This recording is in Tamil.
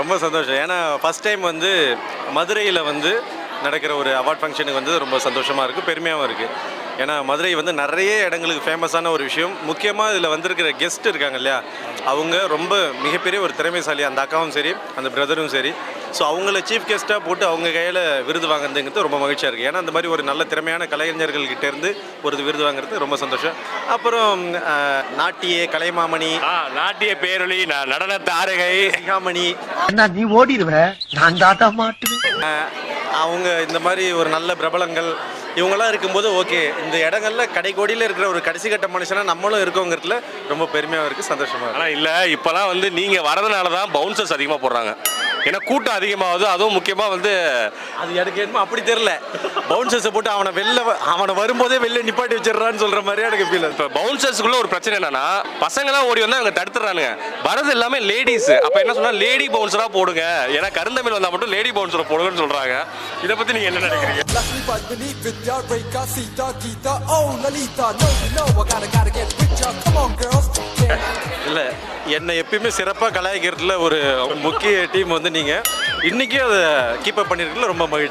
ரொம்ப சந்தோஷம். ஏன்னா ஃபஸ்ட் டைம் வந்து மதுரையில் வந்து நடக்கிற ஒரு அவார்ட் ஃபங்க்ஷனுக்கு வந்து ரொம்ப சந்தோஷமாக இருக்குது, பெருமையாகவும் இருக்குது. ஏன்னா மதுரை வந்து நிறைய இடங்களுக்கு ஃபேமஸான ஒரு விஷயம். முக்கியமாக இதில் வந்திருக்கிற கெஸ்ட் இருக்காங்க இல்லையா, அவங்க ரொம்ப மிகப்பெரிய ஒரு திறமைசாலி. அந்த அக்காவும் சரி, அந்த பிரதரும் சரி. ஸோ அவங்கள சீஃப் கெஸ்ட்டாக போட்டு அவங்க கையில் விருது வாங்குறதுங்கிறது ரொம்ப மகிழ்ச்சியாக இருக்குது. ஏன்னா அந்த மாதிரி ஒரு நல்ல திறமையான கலைஞர்கள்கிட்டேருந்து ஒரு விருது வாங்குறது ரொம்ப சந்தோஷம். அப்புறம் நாட்டிய கலைமாமணி, நாட்டிய பேரொளி, நடன தாரகை சிகாமணி, நீ ஓடிடுவ, நான் தாத்தா மாட்டுவேன். அவங்க இந்த மாதிரி ஒரு நல்ல பிரபலங்கள் இவங்கெல்லாம் இருக்கும்போது ஓகே, இந்த இடங்கள்ல கடைக்கோடியில் இருக்கிற ஒரு கடைசி கட்ட மனுஷனாக நம்மளும் இருக்கோங்கிறதுல ரொம்ப பெருமையாக இருக்குது, சந்தோஷமாக இருக்குது. ஆனால் இல்லை, இப்போலாம் வந்து நீங்கள் வரதுனால தான் பவுன்சர்ஸ் அதிகமாக போடுறாங்க. ஏன்னா கூட்டம் அதிகமாகுது. அதுவும் முக்கியமாக வந்து அது எனக்கு என்னமோ அப்படி தெரில, பவுன்சர்ஸை போட்டு அவனை வரும்போதே வெளில நிப்பாட்டி வச்சிடறான்னு சொல்கிற மாதிரியே எனக்கு ஃபீல். இப்போ பவுன்சர்ஸ்க்குள்ள ஒரு பிரச்சனை என்னன்னா, பசங்களாம் ஓடி வந்தால் அவங்க தடுத்துறானுங்க. வரது எல்லாமே லேடிஸ். அப்போ என்ன சொன்னால் லேடி பவுன்சராக போடுங்க, ஏன்னா கருந்தமிழ் வந்தால் மட்டும் லேடி பவுன்சரை போடுங்கன்னு சொல்கிறாங்க. இதை பற்றி நீங்கள் என்ன நினைக்கிறீங்க? இல்லை, என்னை எப்பயுமே சிறப்பாக கலாய்க்கிறதுல ஒரு முக்கிய டீம் வந்து நீங்கள் இன்றைக்கி அதை கீப் அப் பண்ணியிருக்கல, ரொம்ப மகிழ்ச்சி.